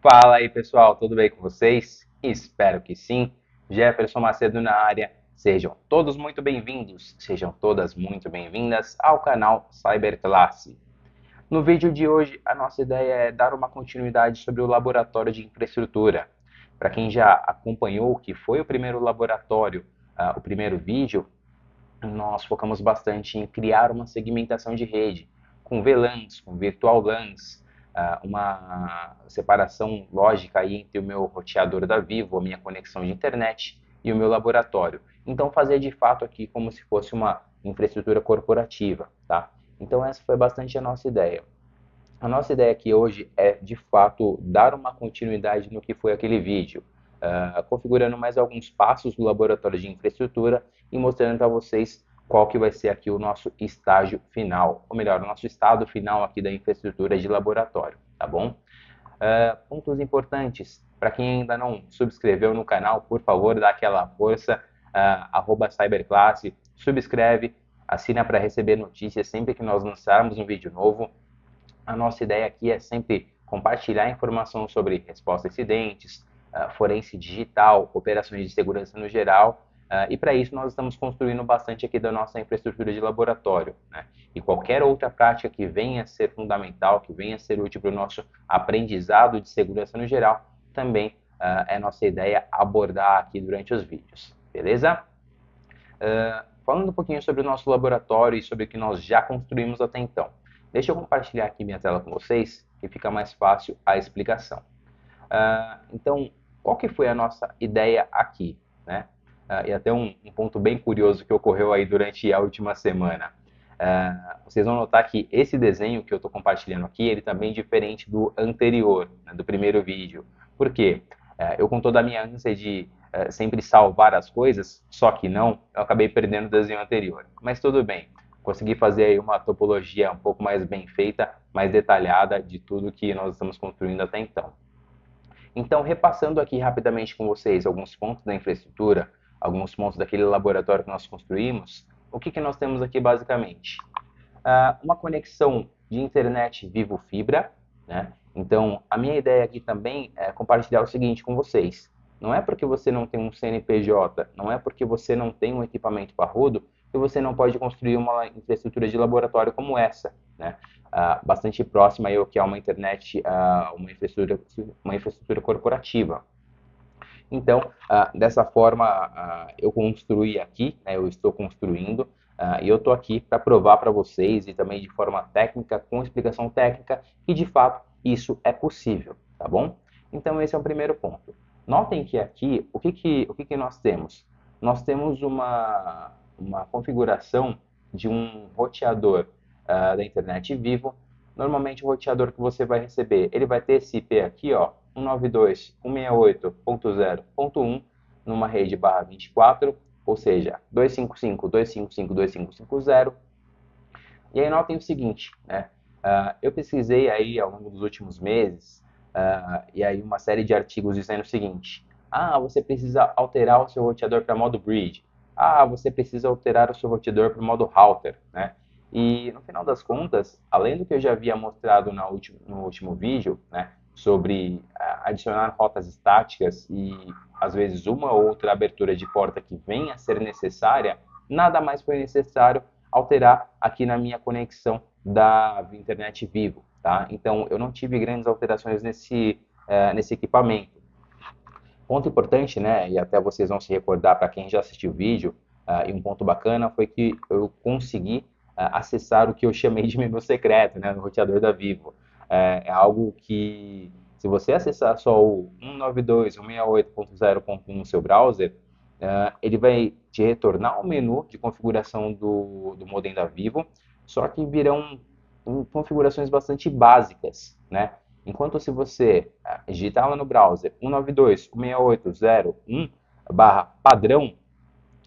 Fala aí pessoal, tudo bem com vocês? Espero que sim. Jefferson Macedo na área. Sejam todos muito bem-vindos, sejam todas muito bem-vindas ao canal Cyberclasse. No vídeo de hoje, a nossa ideia é dar uma continuidade sobre o laboratório de infraestrutura. Para quem já acompanhou o que foi o primeiro laboratório, o primeiro vídeo, nós focamos bastante em criar uma segmentação de rede, com VLANs, com Virtual LANs, uma separação lógica aí entre o meu roteador da Vivo, a minha conexão de internet e o meu laboratório. Então fazer de fato aqui como se fosse uma infraestrutura corporativa, tá? Então essa foi bastante a nossa ideia. A nossa ideia aqui hoje é, de fato, dar uma continuidade no que foi aquele vídeo, configurando mais alguns passos do laboratório de infraestrutura e mostrando para vocês qual que vai ser aqui o nosso estágio final, ou melhor, o nosso estado final aqui da infraestrutura de laboratório, tá bom? Pontos importantes, para quem ainda não subscreveu no canal, por favor, dá aquela força, @cyberclasse, subscreve, assina para receber notícias sempre que nós lançarmos um vídeo novo. A nossa ideia aqui é sempre compartilhar informação sobre resposta a incidentes, forense digital, operações de segurança no geral, e para isso nós estamos construindo bastante aqui da nossa infraestrutura de laboratório, né? E qualquer outra prática que venha a ser fundamental, que venha a ser útil para o nosso aprendizado de segurança no geral, também é nossa ideia abordar aqui durante os vídeos, beleza? Falando um pouquinho sobre o nosso laboratório e sobre o que nós já construímos até então. Deixa eu compartilhar aqui minha tela com vocês, que fica mais fácil a explicação. Então, qual que foi a nossa ideia aqui, né? E até um ponto bem curioso que ocorreu aí durante a última semana. Vocês vão notar que esse desenho que eu estou compartilhando aqui, ele está bem diferente do anterior, né, do primeiro vídeo. Por quê? Eu com toda a minha ânsia de sempre salvar as coisas, só que não, eu acabei perdendo o desenho anterior. Mas tudo bem, consegui fazer aí uma topologia um pouco mais bem feita, mais detalhada de tudo que nós estamos construindo até então. Então, repassando aqui rapidamente com vocês alguns pontos da infraestrutura, alguns pontos daquele laboratório que nós construímos, o que nós temos aqui basicamente? Uma conexão de internet Vivo Fibra, né? Então, a minha ideia aqui também é compartilhar o seguinte com vocês. Não é porque você não tem um CNPJ, não é porque você não tem um equipamento parrudo, que você não pode construir uma infraestrutura de laboratório como essa, né? Bastante próxima ao que é uma internet, uma infraestrutura corporativa. Então, dessa forma, eu construí aqui, né, eu estou construindo, e eu estou aqui para provar para vocês e também de forma técnica, com explicação técnica, que de fato isso é possível, tá bom? Então, esse é o primeiro ponto. Notem que aqui, o que nós temos? Nós temos uma configuração de um roteador da internet Vivo. Normalmente, o roteador que você vai receber, ele vai ter esse IP aqui, ó, 192.168.0.1 numa rede barra 24, ou seja, 255.255.255.0. E aí notem o seguinte, né? Eu pesquisei aí ao longo dos últimos meses, e aí uma série de artigos dizendo o seguinte: você precisa alterar o seu roteador para modo bridge. Você precisa alterar o seu roteador para modo router, né? E no final das contas, além do que eu já havia mostrado no último vídeo, né, sobre adicionar rotas estáticas e às vezes uma ou outra abertura de porta que venha a ser necessária, nada mais foi necessário alterar aqui na minha conexão da internet Vivo, tá? Então eu não tive grandes alterações nesse equipamento. Ponto importante, né, e até vocês vão se recordar para quem já assistiu o vídeo, e um ponto bacana foi que eu consegui acessar o que eu chamei de menu secreto, né, no roteador da Vivo. É algo que, se você acessar só o 192.168.0.1 no seu browser, ele vai te retornar o menu de configuração do modem da Vivo, só que virão configurações bastante básicas, né? Enquanto se você digitar lá no browser 192.168.0.1/padrão,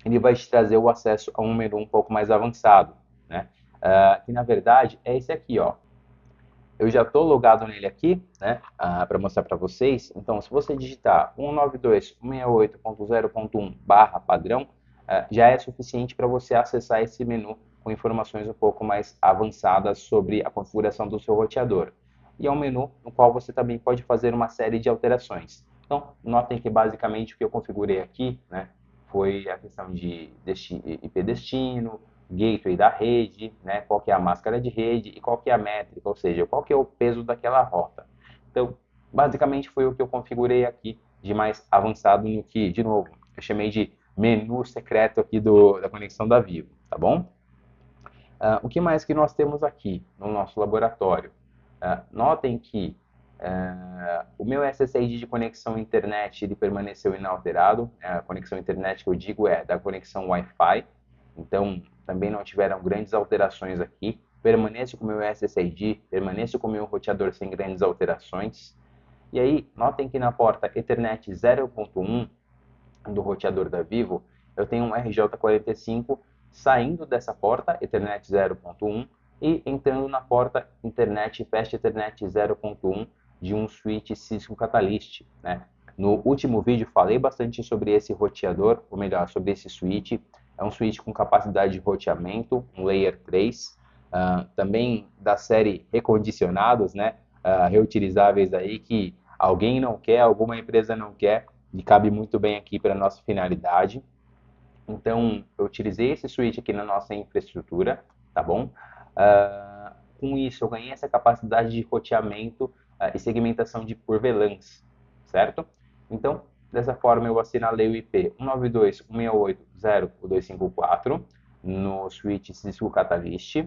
ele vai te trazer o acesso a um menu um pouco mais avançado, né? Que na verdade é esse aqui, ó. Eu já estou logado nele aqui, né, para mostrar para vocês. Então, se você digitar 192.168.0.1/padrão, já é suficiente para você acessar esse menu com informações um pouco mais avançadas sobre a configuração do seu roteador. e é um menu no qual você também pode fazer uma série de alterações. Então, notem que basicamente o que eu configurei aqui, né, foi a questão de IP destino, gateway da rede, né, qual que é a máscara de rede e qual que é a métrica, ou seja, qual que é o peso daquela rota. Então, basicamente foi o que eu configurei aqui de mais avançado no que, de novo, eu chamei de menu secreto aqui da conexão da Vivo, tá bom? O que mais que nós temos aqui no nosso laboratório? Notem que o meu SSID de conexão internet ele permaneceu inalterado. A conexão internet que eu digo é da conexão Wi-Fi. Então, também não tiveram grandes alterações aqui. Permaneço com o meu SSID, permaneço com o meu roteador sem grandes alterações. E aí, notem que na porta Ethernet 0.1 do roteador da Vivo, eu tenho um RJ45 saindo dessa porta Ethernet 0.1 e entrando na porta Internet Fast Ethernet 0.1 de um switch Cisco Catalyst, né? No último vídeo falei bastante sobre esse roteador, ou melhor, sobre esse switch. É um switch com capacidade de roteamento, um Layer 3, também da série recondicionados, né? Reutilizáveis aí, que alguém não quer, alguma empresa não quer, e cabe muito bem aqui para a nossa finalidade. Então, eu utilizei esse switch aqui na nossa infraestrutura, tá bom? Com isso, eu ganhei essa capacidade de roteamento e segmentação por VLANs, certo? Então, dessa forma, eu assinalei o IP 192.168.0.254 no switch Cisco Catalyst.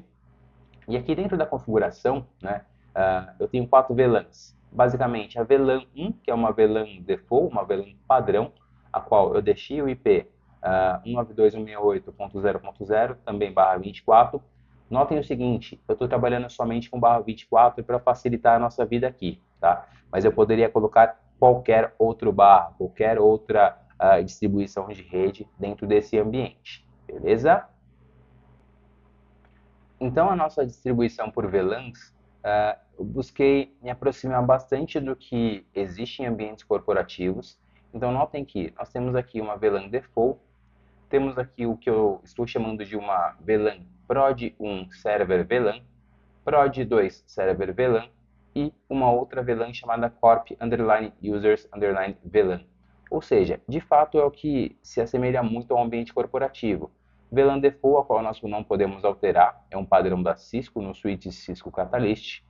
E aqui dentro da configuração, né, eu tenho 4 VLANs. Basicamente, a VLAN 1, que é uma VLAN default, uma VLAN padrão, a qual eu deixei o IP 192.168.0.0, também barra 24. Notem o seguinte, eu estou trabalhando somente com barra 24 para facilitar a nossa vida aqui, tá? Mas eu poderia colocar qualquer outro barra, qualquer outra distribuição de rede dentro desse ambiente, beleza? Então, a nossa distribuição por VLANs, eu busquei me aproximar bastante do que existe em ambientes corporativos. Então, notem que nós temos aqui uma VLAN default, temos aqui o que eu estou chamando de uma VLAN prod 1 server VLAN, prod 2 server VLAN e uma outra VLAN chamada corp underline users underline VLAN. Ou seja, de fato é o que se assemelha muito ao ambiente corporativo. VLAN default, a qual nós não podemos alterar, é um padrão da Cisco no switch Cisco Catalyst.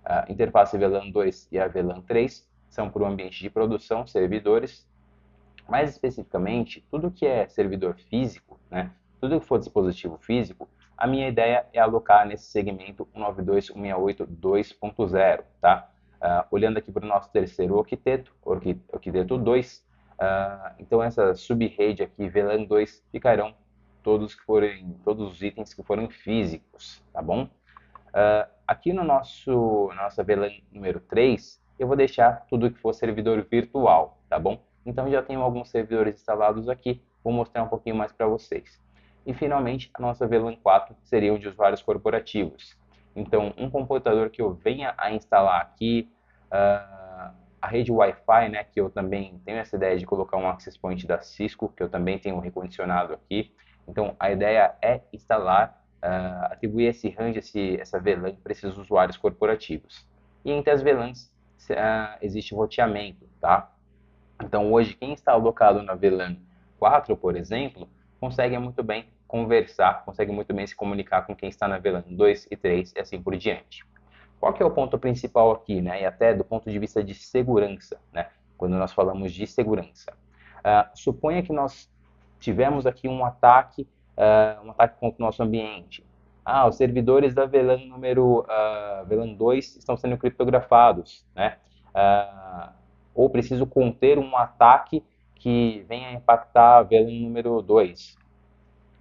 A interface VLAN 2 e a VLAN 3 são para o ambiente de produção, servidores. Mais especificamente, tudo que é servidor físico, né, tudo que for dispositivo físico, a minha ideia é alocar nesse segmento 192.168.2.0, tá? Olhando aqui para o nosso terceiro octeto, octeto 2, então essa subrede aqui, VLAN 2, ficarão todos os itens que forem físicos, tá bom? Aqui no nossa VLAN número 3, eu vou deixar tudo que for servidor virtual, tá bom? Então já tenho alguns servidores instalados aqui, vou mostrar um pouquinho mais para vocês. E finalmente, a nossa VLAN 4 seriam de usuários corporativos. Então, um computador que eu venha a instalar aqui, a rede Wi-Fi, né, que eu também tenho essa ideia de colocar um access point da Cisco, que eu também tenho recondicionado aqui. Então, a ideia é instalar, atribuir esse range, essa VLAN para esses usuários corporativos. E entre as VLANs existe roteamento, tá? Então, hoje, quem está alocado na VLAN 4, por exemplo, consegue muito bem conversar, consegue muito bem se comunicar com quem está na VLAN 2 e 3 e assim por diante. Qual que é o ponto principal aqui, né? E até do ponto de vista de segurança, né? Quando nós falamos de segurança. Suponha que nós tivemos aqui um ataque contra o nosso ambiente. Os servidores da VLAN VLAN 2 estão sendo criptografados, né? Ou preciso conter um ataque que venha impactar a VLAN número 2.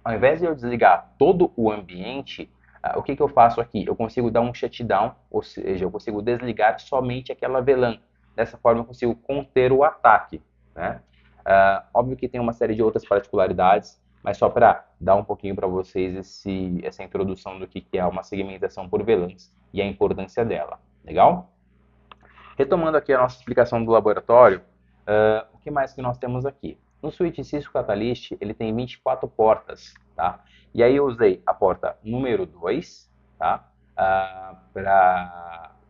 Ao invés de eu desligar todo o ambiente, o que eu faço aqui? Eu consigo dar um shutdown, ou seja, eu consigo desligar somente aquela VLAN. Dessa forma, eu consigo conter o ataque, né? Óbvio que tem uma série de outras particularidades, mas só para dar um pouquinho para vocês essa introdução do que é uma segmentação por VLANs e a importância dela. Legal? Retomando aqui a nossa explicação do laboratório, o que mais que nós temos aqui? No switch Cisco Catalyst, ele tem 24 portas, tá? E aí eu usei a porta número 2, tá?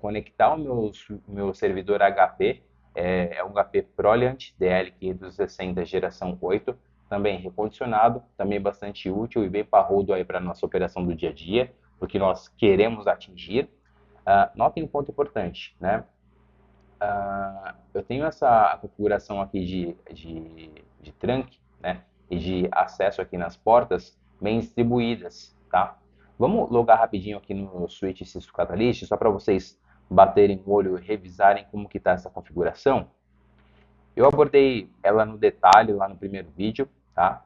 conectar o meu servidor HP, é um HP Proliant DL560 geração 8, também recondicionado, também bastante útil e bem parrudo aí para a nossa operação do dia a dia, porque nós queremos atingir. Notem um ponto importante, né? Eu tenho essa configuração aqui de trunk, né, e de acesso aqui nas portas bem distribuídas, tá? Vamos logar rapidinho aqui no Switch Cisco Catalyst, só para vocês baterem o olho e revisarem como que está essa configuração. Eu abordei ela no detalhe lá no primeiro vídeo, tá?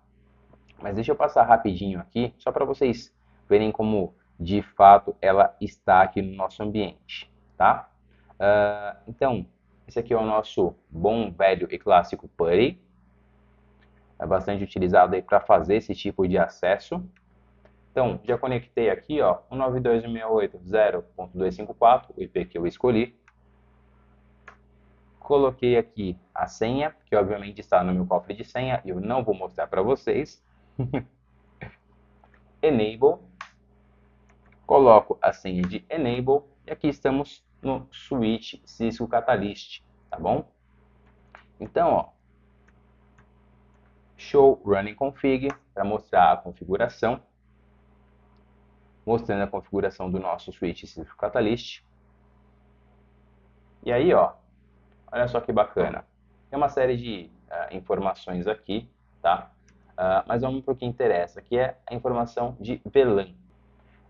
Mas deixa eu passar rapidinho aqui, só para vocês verem como de fato ela está aqui no nosso ambiente, tá? Então, esse aqui é o nosso bom, velho e clássico PuTTY. É bastante utilizado aí para fazer esse tipo de acesso. Então, já conectei aqui, ó, 192.168.0.254, o IP que eu escolhi. Coloquei aqui a senha, que obviamente está no meu cofre de senha, eu não vou mostrar para vocês. Enable. Coloco a senha de Enable e aqui estamos no Switch Cisco Catalyst, tá bom? Então, ó, Show Running Config para mostrar a configuração, mostrando a configuração do nosso Switch Cisco Catalyst. E aí, ó, olha só que bacana. Tem uma série de informações aqui, tá? Mas vamos para o que interessa, que é a informação de VLAN.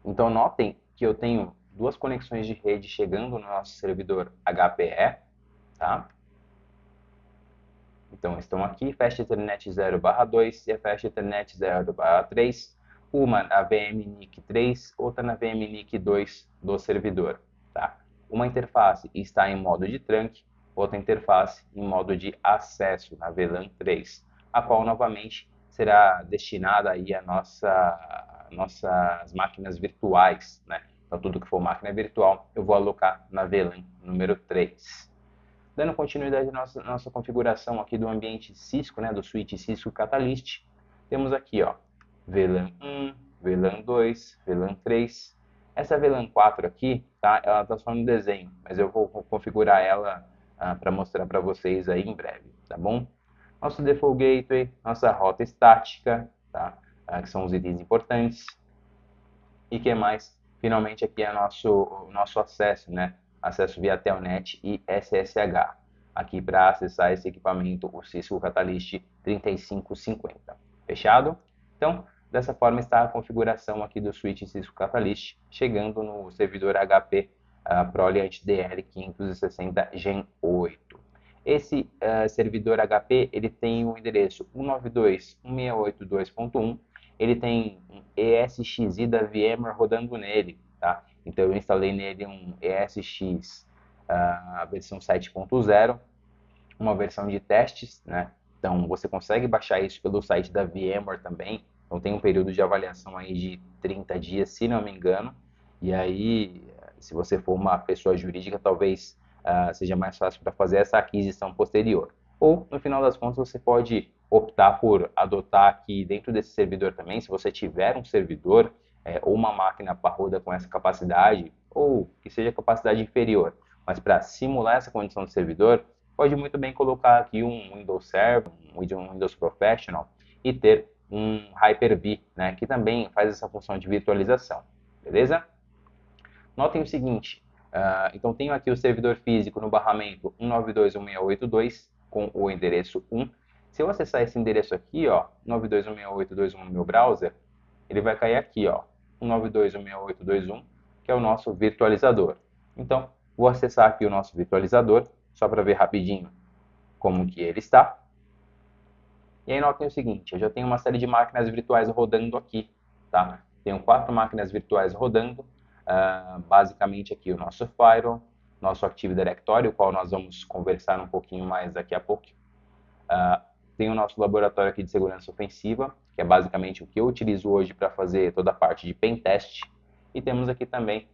Então, notem que eu tenho duas conexões de rede chegando no nosso servidor HPE, tá? Então, estão aqui Fast Ethernet 0/2 e a Fast Ethernet 0/3, uma na VM-NIC 3, outra na VM-NIC 2 do servidor, tá? Uma interface está em modo de trunk, outra interface em modo de acesso na VLAN 3, a qual novamente será destinada aí a nossas máquinas virtuais, né? Então, tudo que for máquina virtual, eu vou alocar na VLAN número 3. Dando continuidade à nossa configuração aqui do ambiente Cisco, né, do switch Cisco Catalyst, temos aqui, ó, VLAN 1, VLAN 2, VLAN 3. Essa VLAN 4 aqui, tá, ela está só no desenho, mas eu vou configurar ela para mostrar para vocês aí em breve, tá bom? Nosso Default Gateway, nossa rota estática, tá, que são os itens importantes. E que mais? Finalmente aqui é o nosso acesso, né? Acesso via Telnet e SSH. Aqui para acessar esse equipamento, o Cisco Catalyst 3550. Fechado? Então, dessa forma está a configuração aqui do switch Cisco Catalyst, chegando no servidor HP Proliant DL560 Gen 8. Esse servidor HP ele tem o endereço 192.168.2.1. Ele tem um ESXi da VMware rodando nele, tá? Então eu instalei nele um ESX versão 7.0, uma versão de testes, né? Então você consegue baixar isso pelo site da VMware também. Então tem um período de avaliação aí de 30 dias, se não me engano. E aí, se você for uma pessoa jurídica, talvez seja mais fácil para fazer essa aquisição posterior. Ou, no final das contas, você pode optar por adotar aqui dentro desse servidor também, se você tiver um servidor ou uma máquina parruda com essa capacidade, ou que seja capacidade inferior, mas para simular essa condição de servidor, pode muito bem colocar aqui um Windows Server, um Windows Professional e ter um Hyper-V, né, que também faz essa função de virtualização, beleza? Notem o seguinte, então tenho aqui o servidor físico no barramento 192.168.2 com o endereço 1. Se eu acessar esse endereço aqui, ó, 192.168.2.1 no meu browser, ele vai cair aqui, ó, 192.168.2.1, que é o nosso virtualizador. Então, vou acessar aqui o nosso virtualizador, só para ver rapidinho como que ele está. E aí notem o seguinte, eu já tenho uma série de máquinas virtuais rodando aqui, tá? Tenho 4 máquinas virtuais rodando, basicamente aqui o nosso firewall, nosso Active Directory, o qual nós vamos conversar um pouquinho mais daqui a pouco. Tem o nosso laboratório aqui de segurança ofensiva, que é basicamente o que eu utilizo hoje para fazer toda a parte de pen test. E temos aqui também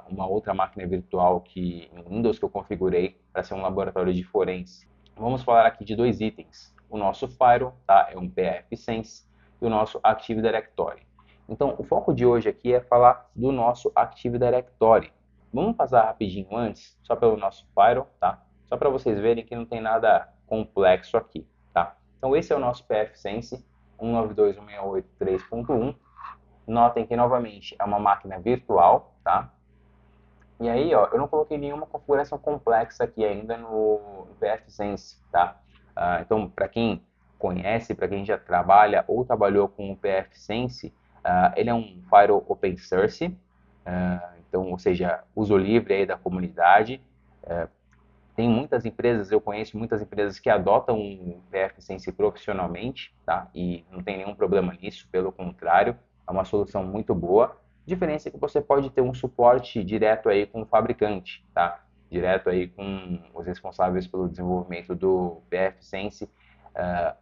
uma outra máquina virtual em Windows que eu configurei para ser um laboratório de forense. Vamos falar aqui de 2 itens. O nosso firewall, tá? É um pfSense, e o nosso Active Directory. Então, o foco de hoje aqui é falar do nosso Active Directory. Vamos passar rapidinho antes, só pelo nosso firewall, tá? Só para vocês verem que não tem nada complexo aqui, tá? Então esse é o nosso pfSense 192.168.3.1. Notem que novamente é uma máquina virtual, tá? E aí, ó, eu não coloquei nenhuma configuração complexa aqui ainda no pfSense, tá? Então, para quem conhece, para quem já trabalha ou trabalhou com o pfSense, ele é um firewall open source, então, ou seja, uso livre aí da comunidade. Tem muitas empresas, eu conheço muitas empresas que adotam o pfSense profissionalmente, tá? E não tem nenhum problema nisso, pelo contrário, é uma solução muito boa. A diferença é que você pode ter um suporte direto aí com o fabricante, tá? Direto aí com os responsáveis pelo desenvolvimento do pfSense,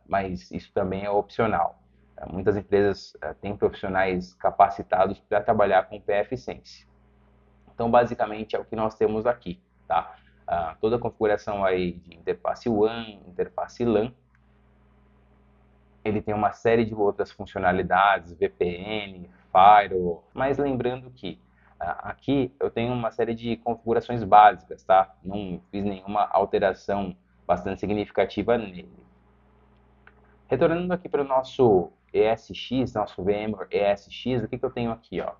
mas isso também é opcional. Muitas empresas têm profissionais capacitados para trabalhar com o pfSense. Então, basicamente, é o que nós temos aqui, tá? Toda a configuração aí de interface WAN, interface LAN, ele tem uma série de outras funcionalidades, VPN, Firewall, mas lembrando que aqui eu tenho uma série de configurações básicas, tá? Não fiz nenhuma alteração bastante significativa nele. Retornando aqui para o nosso ESX, nosso VMware ESX, o que eu tenho aqui, ó?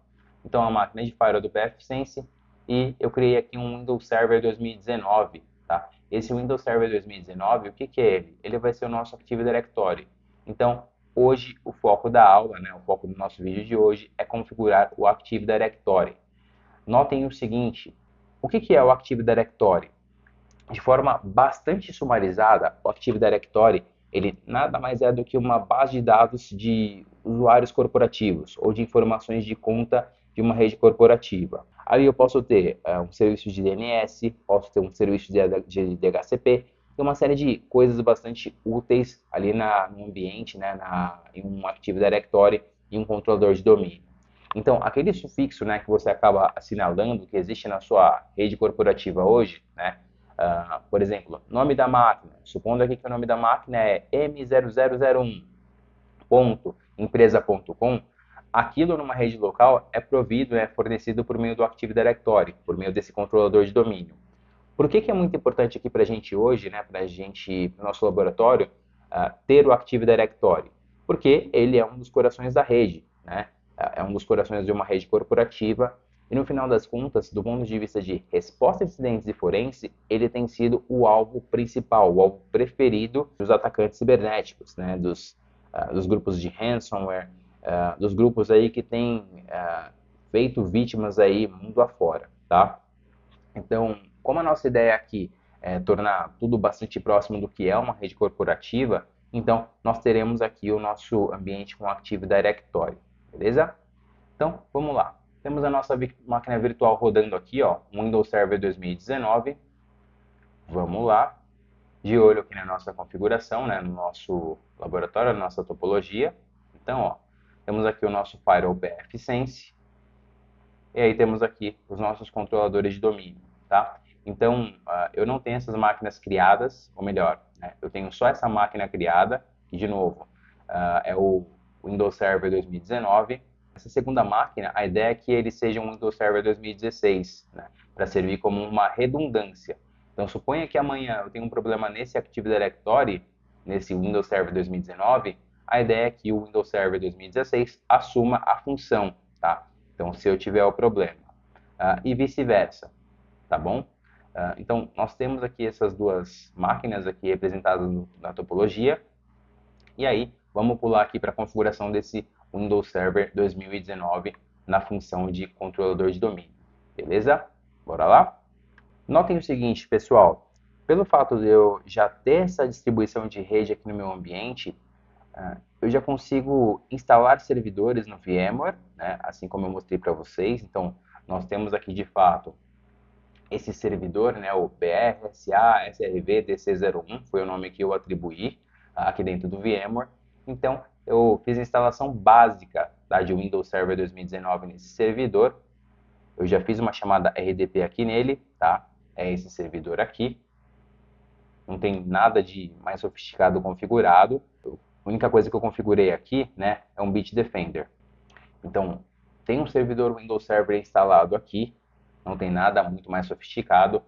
Então, a máquina de firewall do pfSense e eu criei aqui um Windows Server 2019, tá? Esse Windows Server 2019, o que é ele? Ele vai ser o nosso Active Directory. Então, hoje, o foco da aula, né, o foco do nosso vídeo de hoje é configurar o Active Directory. Notem o seguinte, o que é o Active Directory? De forma bastante sumarizada, o Active Directory ele nada mais é do que uma base de dados de usuários corporativos ou de informações de conta de uma rede corporativa. Ali eu posso ter um serviço de DNS, posso ter um serviço de DHCP e uma série de coisas bastante úteis ali no ambiente, né, em um Active Directory e um controlador de domínio. Então, aquele sufixo, né, que você acaba assinalando que existe na sua rede corporativa hoje, né, por exemplo, nome da máquina. Supondo aqui que o nome da máquina é M0001.empresa.com, aquilo numa rede local é provido, é fornecido por meio do Active Directory, por meio desse controlador de domínio. Por que é muito importante aqui para a gente hoje, né, para a gente, no nosso laboratório, ter o Active Directory? Porque ele é um dos corações da rede, né? É um dos corações de uma rede corporativa e no final das contas, do ponto de vista de resposta a incidentes e forense, ele tem sido o alvo principal, o alvo preferido dos atacantes cibernéticos, né? Dos grupos de ransomware, dos grupos aí que têm feito vítimas aí mundo afora, tá? Então, como a nossa ideia aqui é tornar tudo bastante próximo do que é uma rede corporativa, então nós teremos aqui o nosso ambiente com Active Directory, beleza? Então, vamos lá. Temos a nossa máquina virtual rodando aqui, ó, Windows Server 2019. Vamos lá. De olho aqui na nossa configuração, né, no nosso laboratório, na nossa topologia. Então, ó, temos aqui o nosso Firewall pfSense. E aí temos aqui os nossos controladores de domínio, tá? Então, eu não tenho essas máquinas criadas, ou melhor, né, eu tenho só essa máquina criada, que de novo é o Windows Server 2019. Essa segunda máquina, a ideia é que ele seja um Windows Server 2016, né, para servir como uma redundância. Então, suponha que amanhã eu tenho um problema nesse Active Directory, nesse Windows Server 2019, a ideia é que o Windows Server 2016 assuma a função, tá? Então, se eu tiver o problema, e vice-versa, tá bom? Então, nós temos aqui essas duas máquinas aqui representadas na topologia, e aí vamos pular aqui para a configuração desse Windows Server 2019 na função de controlador de domínio, beleza? Bora lá? Notem o seguinte, pessoal, pelo fato de eu já ter essa distribuição de rede aqui no meu ambiente, eu já consigo instalar servidores no VMware, né, assim como eu mostrei para vocês. Então, nós temos aqui de fato esse servidor, né, o PRSA SRV DC01, foi o nome que eu atribuí aqui dentro do VMware. Então, eu fiz a instalação básica de Windows Server 2019 nesse servidor. Eu já fiz uma chamada RDP aqui nele, tá? É esse servidor aqui. Não tem nada de mais sofisticado configurado. A única coisa que eu configurei aqui, né, é um Bitdefender. Então, tem um servidor Windows Server instalado aqui. não tem nada muito mais sofisticado.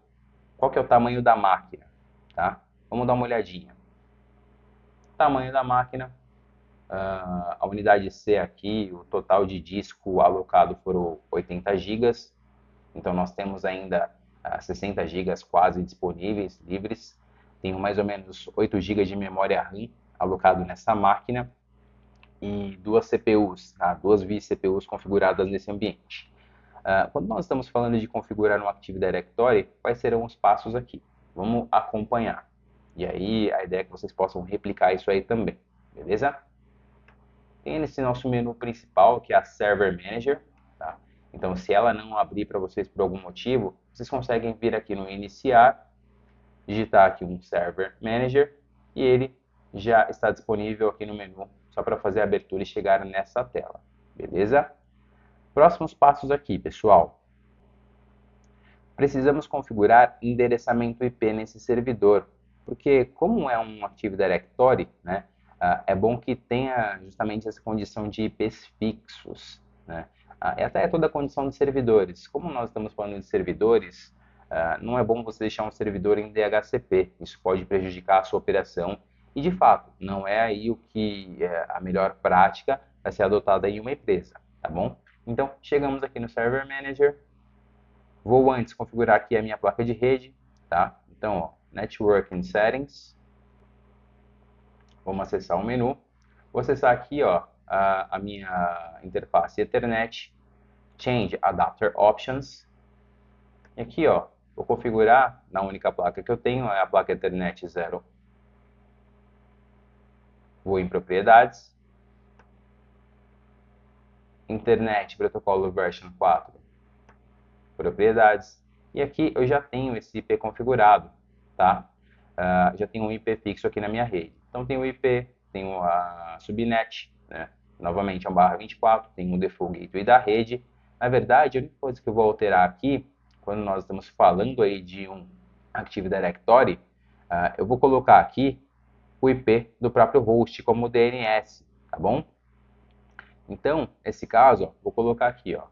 Qual que é o tamanho da máquina? Tá? Vamos dar uma olhadinha. Tamanho da máquina, a unidade C aqui, o total de disco alocado foram 80 GB, então nós temos ainda 60 GB quase disponíveis, livres. Tenho mais ou menos 8 GB de memória RAM alocado nessa máquina e duas CPUs, tá? Duas vCPUs configuradas nesse ambiente. Quando nós estamos falando de configurar um Active Directory, quais serão os passos aqui? Vamos acompanhar. E aí a ideia é que vocês possam replicar isso aí também, beleza? Tem esse nosso menu principal, que é a Server Manager, tá? Então, se ela não abrir para vocês por algum motivo, vocês conseguem vir aqui no Iniciar, digitar aqui um Server Manager e ele já está disponível aqui no menu, só para fazer a abertura e chegar nessa tela, beleza? Próximos passos aqui, pessoal. Precisamos configurar endereçamento IP nesse servidor, porque como é um Active Directory, né, é bom que tenha justamente essa condição de IPs fixos, né? E até é toda a condição de servidores. Como nós estamos falando de servidores, não é bom você deixar um servidor em DHCP, isso pode prejudicar a sua operação e, de fato, não é aí o que é a melhor prática a ser adotada em uma empresa, tá bom? Então, chegamos aqui no Server Manager. Vou antes configurar aqui a minha placa de rede, tá? Então, ó, Network and Settings. Vamos acessar o menu. Vou acessar aqui, ó, a minha interface Ethernet, Change Adapter Options. E aqui, ó, vou configurar na única placa que eu tenho, é a placa Ethernet 0. Vou em Propriedades. Internet Protocolo Version 4. Propriedades. E aqui eu já tenho esse IP configurado, tá? Já tenho um IP fixo aqui na minha rede. Então tenho o IP, tenho a subnet, né? Novamente é um /24, tenho o default gateway da rede. Na verdade, a única coisa que eu vou alterar aqui, quando nós estamos falando aí de um Active Directory, eu vou colocar aqui o IP do próprio host como DNS, tá bom? Então, nesse caso, ó, vou colocar aqui, ó,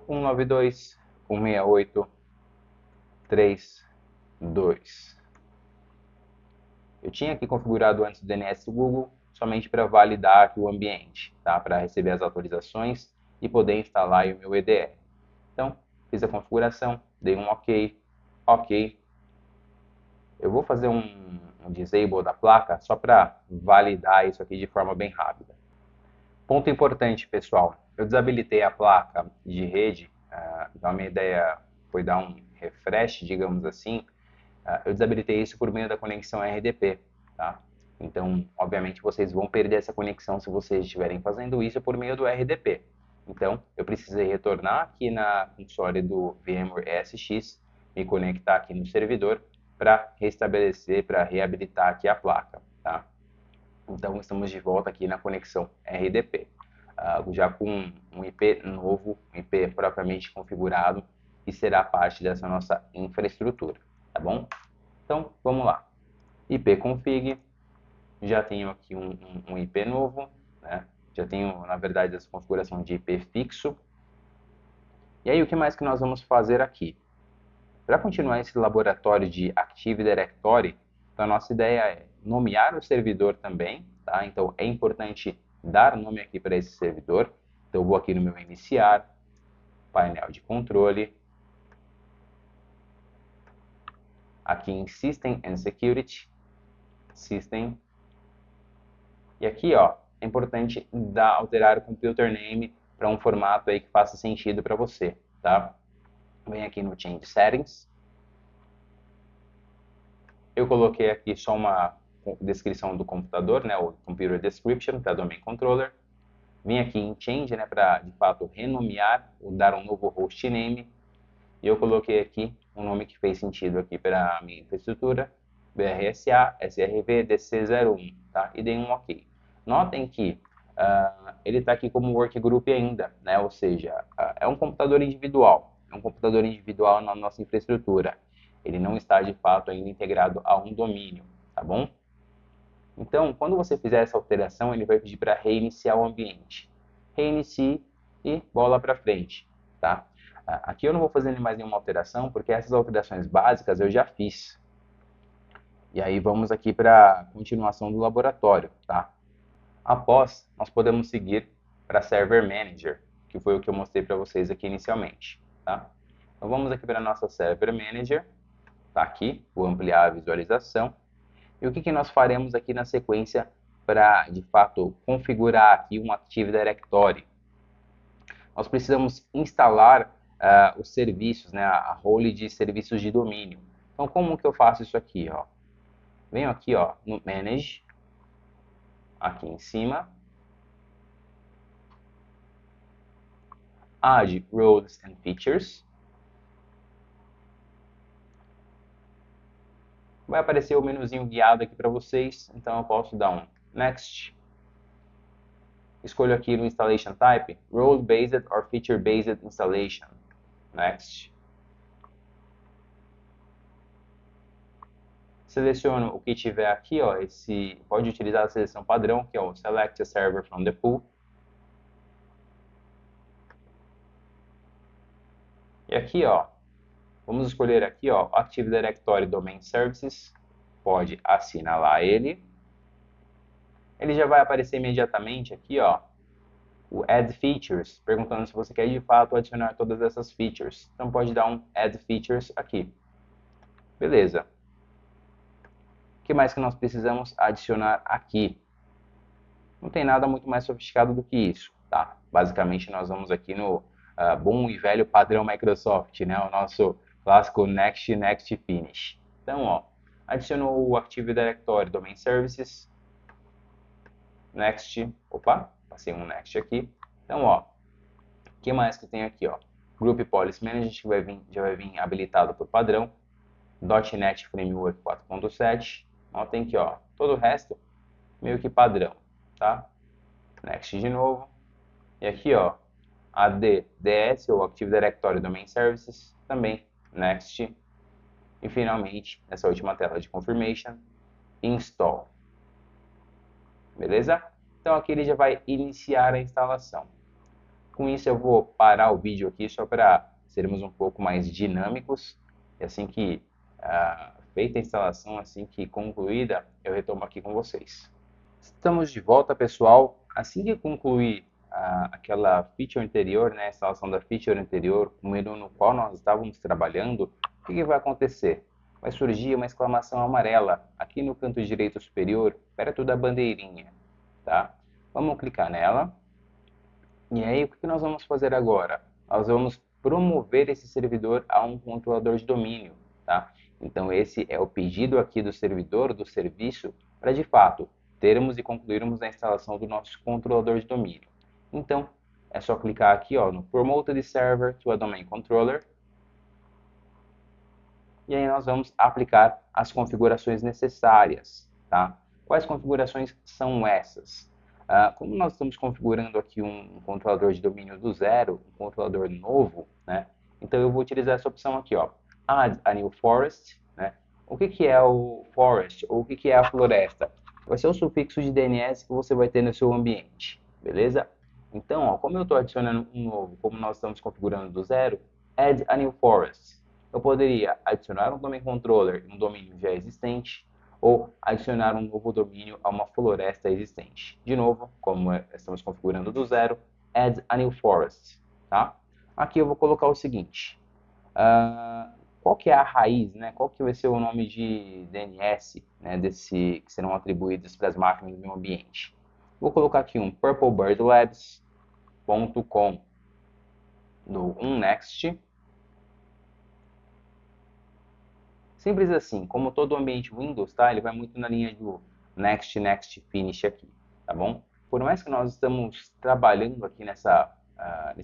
192.168.3.2. Eu tinha aqui configurado antes o DNS do Google, somente para validar aqui o ambiente, tá? Para receber as atualizações e poder instalar o meu EDR. Então, fiz a configuração, dei um OK, OK. Eu vou fazer um disable da placa só para validar isso aqui de forma bem rápida. Ponto importante, pessoal, eu desabilitei a placa de rede, então a minha ideia foi dar um refresh, digamos assim. Eu desabilitei isso por meio da conexão RDP, tá? Então, obviamente, vocês vão perder essa conexão se vocês estiverem fazendo isso por meio do RDP. Então, eu precisei retornar aqui na console do VMware ESX, me conectar aqui no servidor para restabelecer, para reabilitar aqui a placa, tá? Então, estamos de volta aqui na conexão RDP, já com um IP novo, um IP propriamente configurado, que será parte dessa nossa infraestrutura, tá bom? Então, vamos lá. ipconfig, já tenho aqui um IP novo, né? Já tenho, na verdade, essa configuração de IP fixo. E aí, o que mais que nós vamos fazer aqui? Para continuar esse laboratório de Active Directory, então a nossa ideia é nomear o servidor também, tá? Então é importante dar nome aqui para esse servidor. Então eu vou aqui no meu iniciar, painel de controle, aqui em System and Security, System, e aqui, ó, é importante alterar o computer name para um formato aí que faça sentido para você, tá? Vem aqui no Change Settings. Eu coloquei aqui só uma descrição do computador, né, o Computer Description para Domain Controller. Vim aqui em Change, né, para de fato renomear, dar um novo hostname. E eu coloquei aqui um nome que fez sentido aqui para a minha infraestrutura, BRSA SRV DC01, tá? E dei um OK. Notem que ele está aqui como workgroup ainda, né? Ou seja, é um computador individual, na nossa infraestrutura. Ele não está de fato ainda integrado a um domínio, tá bom? Então, quando você fizer essa alteração, ele vai pedir para reiniciar o ambiente. Reinicie e bola para frente, tá? Aqui eu não vou fazer mais nenhuma alteração, porque essas alterações básicas eu já fiz. E aí vamos aqui para a continuação do laboratório, tá? Após, nós podemos seguir para Server Manager, que foi o que eu mostrei para vocês aqui inicialmente, tá? Então vamos aqui para a nossa Server Manager, tá aqui, vou ampliar a visualização. E o que nós faremos aqui na sequência para, de fato, configurar aqui um Active Directory? Nós precisamos instalar os serviços, né, a role de serviços de domínio. Então, como que eu faço isso aqui? Ó? Venho aqui ó, no Manage, aqui em cima, Add Roles and Features. Vai aparecer o menuzinho guiado aqui para vocês, então eu posso dar um Next. Escolho aqui no Installation Type, Role Based or Feature Based Installation. Next. Seleciono o que tiver aqui, ó, pode utilizar a seleção padrão, que é o Select a Server from the Pool. E aqui, ó, vamos escolher aqui, ó, Active Directory Domain Services. Pode assinalar ele. Ele já vai aparecer imediatamente aqui, ó, o Add Features, perguntando se você quer de fato adicionar todas essas features. Então pode dar um Add Features aqui. Beleza. O que mais que nós precisamos adicionar aqui? Não tem nada muito mais sofisticado do que isso, tá? Basicamente nós vamos aqui no bom e velho padrão Microsoft, né? O nosso clássico Next, Next, Finish. Então, ó, adicionou o Active Directory Domain Services. Next, opa, passei um Next aqui. Então, ó, o que mais que tem aqui, ó? Group Policy Manager, que já vai vir habilitado por padrão. .NET Framework 4.7. Ó, tem aqui, ó, todo o resto meio que padrão, tá? Next de novo. E aqui, ó, ADDS, ou Active Directory Domain Services, também Next. E finalmente, nessa última tela de Confirmation, Install. Beleza? Então aqui ele já vai iniciar a instalação. Com isso eu vou parar o vídeo aqui só para sermos um pouco mais dinâmicos. E assim que feita a instalação, assim que concluída, eu retomo aqui com vocês. Estamos de volta, pessoal. Assim que concluir aquela feature anterior, né, a instalação da feature anterior, o menu no qual nós estávamos trabalhando, o que vai acontecer? Vai surgir uma exclamação amarela aqui no canto direito superior, perto da bandeirinha, tá? Vamos clicar nela. E aí, o que nós vamos fazer agora? Nós vamos promover esse servidor a um controlador de domínio, tá? Então, esse é o pedido aqui do servidor, do serviço, para de fato termos e concluirmos a instalação do nosso controlador de domínio. Então, é só clicar aqui ó, no Promote the Server to a Domain Controller. E aí nós vamos aplicar as configurações necessárias, tá? Quais configurações são essas? Como nós estamos configurando aqui um controlador de domínio do zero, um controlador novo, né? Então eu vou utilizar essa opção aqui, ó, Add a New Forest, né? O que é o forest, ou o que é a floresta? Vai ser o sufixo de DNS que você vai ter no seu ambiente, beleza? Então, ó, como eu estou adicionando um novo, como nós estamos configurando do zero, Add a New Forest. Eu poderia adicionar um domain controller em um domínio já existente, ou adicionar um novo domínio a uma floresta existente. De novo, como estamos configurando do zero, Add a New Forest. Tá? Aqui eu vou colocar o seguinte, qual que é a raiz, né? Qual que vai ser o nome de DNS, né, que serão atribuídos para as máquinas do meu ambiente? Vou colocar aqui um purplebirdlabs.com do next. Simples assim, como todo ambiente Windows, tá? Ele vai muito na linha do Next, Next, Finish aqui, tá bom? Por mais que nós estamos trabalhando aqui nesse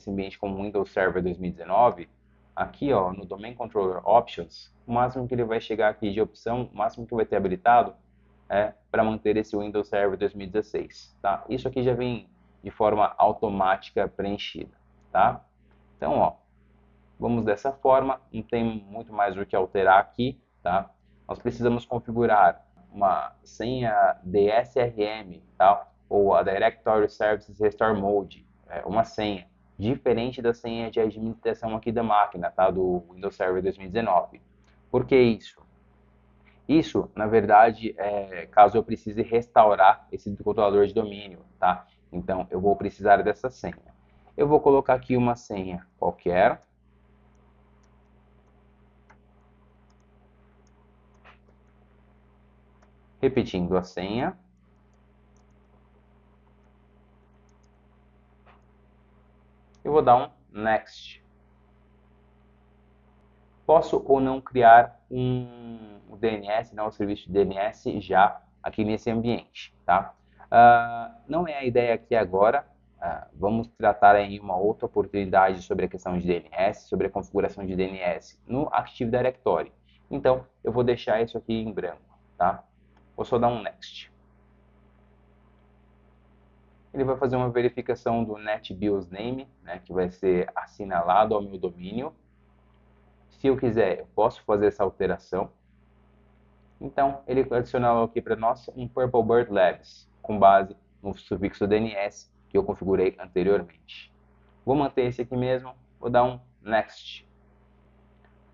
ambiente como Windows Server 2019, aqui ó, no Domain Controller Options, o máximo que ele vai chegar aqui de opção, o máximo que vai ter habilitado é para manter esse Windows Server 2016, tá? Isso aqui já vem de forma automática preenchida, tá? Então, ó, vamos dessa forma, não tem muito mais o que alterar aqui, tá? Nós precisamos configurar uma senha DSRM, tá? Ou a Directory Services Restore Mode, uma senha. diferente da senha de administração aqui da máquina, tá? Do Windows Server 2019. Por que isso? Isso, na verdade, é caso eu precise restaurar esse controlador de domínio, tá? Então, eu vou precisar dessa senha. Eu vou colocar aqui uma senha qualquer. Repetindo a senha. Eu vou dar um Next. Posso ou não criar um DNS, um serviço de DNS já aqui nesse ambiente, tá? Não é a ideia aqui agora. Vamos tratar em uma outra oportunidade sobre a questão de DNS, sobre a configuração de DNS no Active Directory. Então, eu vou deixar isso aqui em branco, tá? Vou só dar um Next. Ele vai fazer uma verificação do NetBIOS Name, né, que vai ser assinalado ao meu domínio. Se eu quiser, eu posso fazer essa alteração. Então, ele adicionou aqui para nós um Purple Bird Labs, com base no sufixo DNS que eu configurei anteriormente. Vou manter esse aqui mesmo, vou dar um Next.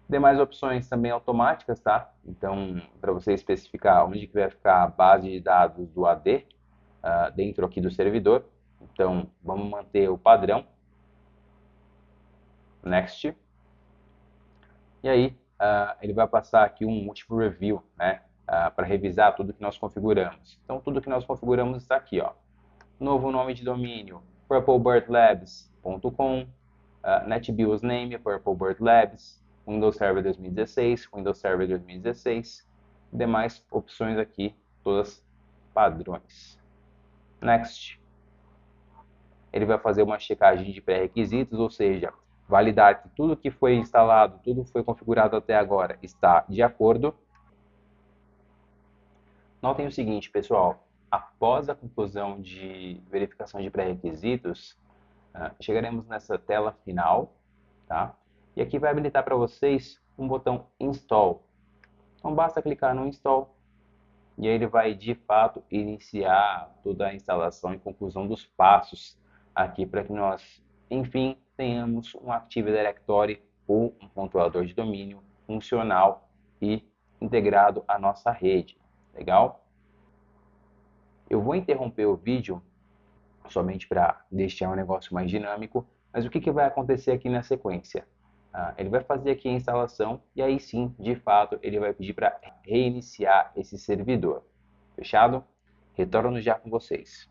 Demais opções também automáticas, tá? Então, para você especificar onde que vai ficar a base de dados do AD, dentro aqui do servidor. Então, vamos manter o padrão. Next. E aí, ele vai passar aqui um Multiple Review, né? Para revisar tudo que nós configuramos. Então, tudo que nós configuramos está aqui, ó. Novo nome de domínio, purplebirdlabs.com, NetBIOS Name, Purple Bird Labs, Windows Server 2016, Windows Server 2016, demais opções aqui, todas padrões. Next. Ele vai fazer uma checagem de pré-requisitos, ou seja, validar que tudo que foi instalado, tudo que foi configurado até agora está de acordo. Notem o seguinte, pessoal, após a conclusão de verificação de pré-requisitos, chegaremos nessa tela final, tá? E aqui vai habilitar para vocês um botão Install. Então basta clicar no Install e aí ele vai de fato iniciar toda a instalação e conclusão dos passos aqui para que nós, enfim, tenhamos um Active Directory ou um controlador de domínio funcional e integrado à nossa rede. Legal? Eu vou interromper o vídeo somente para deixar um negócio mais dinâmico, mas o que vai acontecer aqui na sequência? Ele vai fazer aqui a instalação e aí sim, de fato, ele vai pedir para reiniciar esse servidor. Fechado? Retorno já com vocês.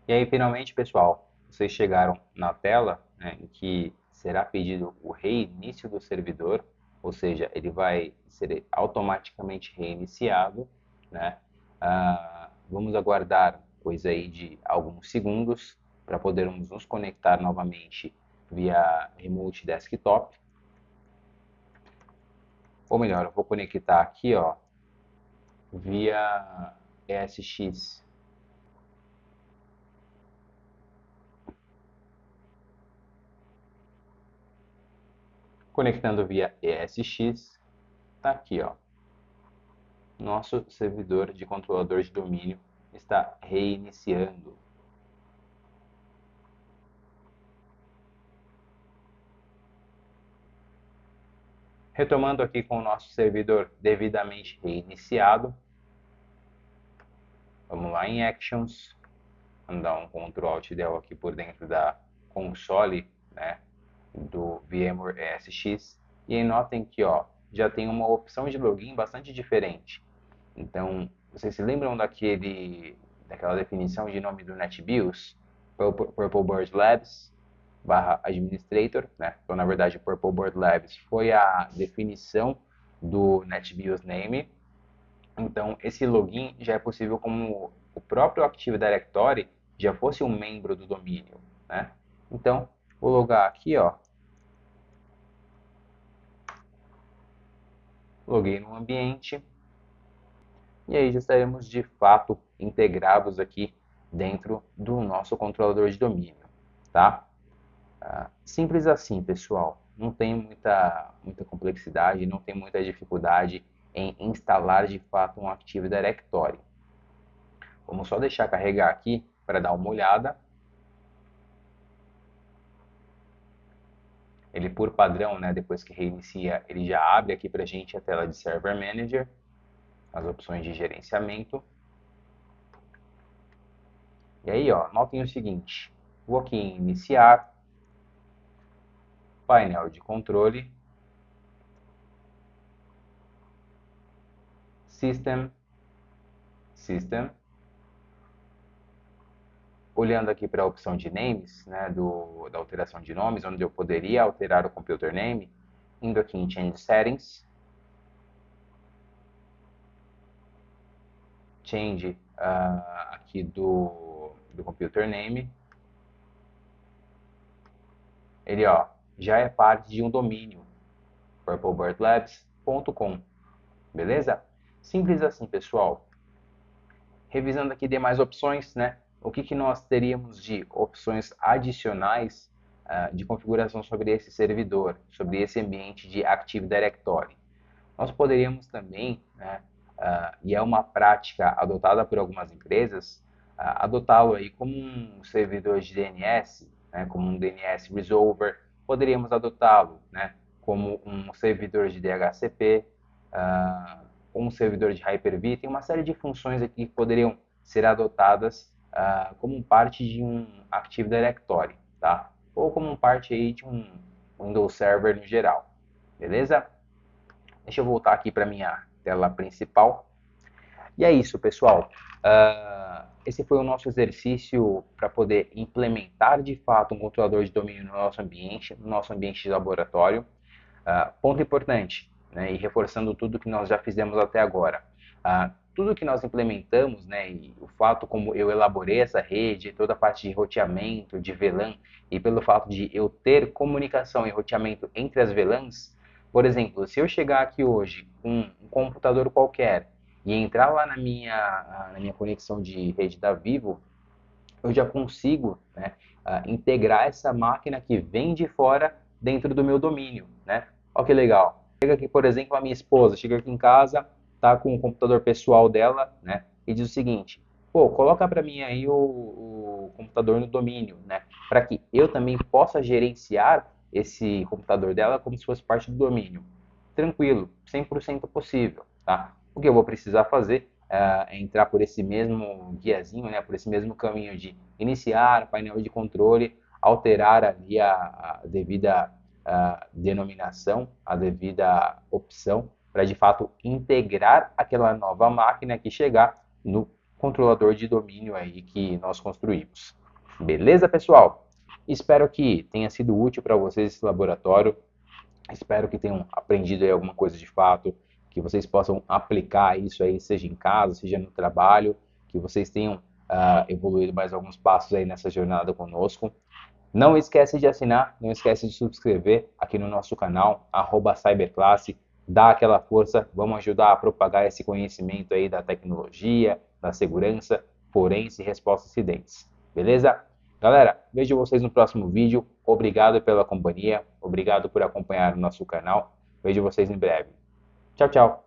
E aí, finalmente, pessoal, vocês chegaram na tela, né, em que será pedido o reinício do servidor, ou seja, ele vai ser automaticamente reiniciado, né? Vamos aguardar coisa aí de alguns segundos para podermos nos conectar novamente via Remote Desktop. Ou melhor, eu vou conectar aqui, ó, via ESX. Conectando via ESX, tá aqui, ó. Nosso servidor de controlador de domínio está reiniciando. Retomando aqui com o nosso servidor devidamente reiniciado. Vamos lá em Actions. Vamos dar um Ctrl Alt Del aqui por dentro da console, né, do VMware ESX. E aí notem que, ó, já tem uma opção de login bastante diferente. Então, vocês se lembram daquela definição de nome do NetBIOS? Purple Bird Labs /administrator, né? Então, na verdade, Purple Bird Labs foi a definição do NetBIOS Name. Então, esse login já é possível como o próprio Active Directory já fosse um membro do domínio, né? Então, vou logar aqui, ó. Loguei no ambiente. E aí já estaremos de fato integrados aqui dentro do nosso controlador de domínio, tá? Simples assim, pessoal. Não tem muita complexidade, não tem muita dificuldade em instalar de fato um Active Directory. Vamos só deixar carregar aqui para dar uma olhada. Ele, por padrão, né, depois que reinicia, ele já abre aqui para a gente a tela de Server Manager, as opções de gerenciamento. E aí, ó, notem o seguinte, vou aqui em iniciar, painel de controle, System, olhando aqui para a opção de names, né, da alteração de nomes, onde eu poderia alterar o computer name, indo aqui em Change Settings, Change aqui do computer name, ele ó, já é parte de um domínio, purplebirdlabs.com, beleza? Simples assim, pessoal. Revisando aqui demais opções, né? O que nós teríamos de opções adicionais de configuração sobre esse servidor, sobre esse ambiente de Active Directory. Nós poderíamos também, né, e é uma prática adotada por algumas empresas, adotá-lo aí como um servidor de DNS, né, como um DNS Resolver, poderíamos adotá-lo, né, como um servidor de DHCP, um servidor de Hyper-V, tem uma série de funções aqui que poderiam ser adotadas como parte de um Active Directory, tá? Ou como parte aí de um Windows Server no geral, beleza? Deixa eu voltar aqui para minha tela principal. E é isso, pessoal. Esse foi o nosso exercício para poder implementar de fato um controlador de domínio no nosso ambiente de laboratório. Ponto importante, né, e reforçando tudo que nós já fizemos até agora. Tudo que nós implementamos, né, e o fato como eu elaborei essa rede, toda a parte de roteamento, de VLAN, e pelo fato de eu ter comunicação e roteamento entre as VLANs, por exemplo, se eu chegar aqui hoje com um computador qualquer e entrar lá na minha conexão de rede da Vivo, eu já consigo, né, integrar essa máquina que vem de fora dentro do meu domínio, né? Olha que legal. Chega aqui, por exemplo, a minha esposa, chega aqui em casa, tá com o computador pessoal dela, né? E diz o seguinte, pô, coloca para mim aí o computador no domínio, né? Para que eu também possa gerenciar esse computador dela como se fosse parte do domínio. Tranquilo, 100% possível, tá? O que eu vou precisar fazer é entrar por esse mesmo guiazinho, né? Por esse mesmo caminho de iniciar painel de controle, alterar ali a devida denominação, a devida opção, para de fato integrar aquela nova máquina que chegar no controlador de domínio aí que nós construímos. Beleza, pessoal? Espero que tenha sido útil para vocês esse laboratório. Espero que tenham aprendido aí alguma coisa de fato, que vocês possam aplicar isso aí, seja em casa, seja no trabalho, que vocês tenham evoluído mais alguns passos aí nessa jornada conosco. Não esquece de assinar, não esquece de subscrever aqui no nosso canal, @cyberclasse, dá aquela força, vamos ajudar a propagar esse conhecimento aí da tecnologia, da segurança, forense e resposta a acidentes. Beleza? Galera, vejo vocês no próximo vídeo. Obrigado pela companhia, obrigado por acompanhar o nosso canal. Vejo vocês em breve. Tchau, tchau.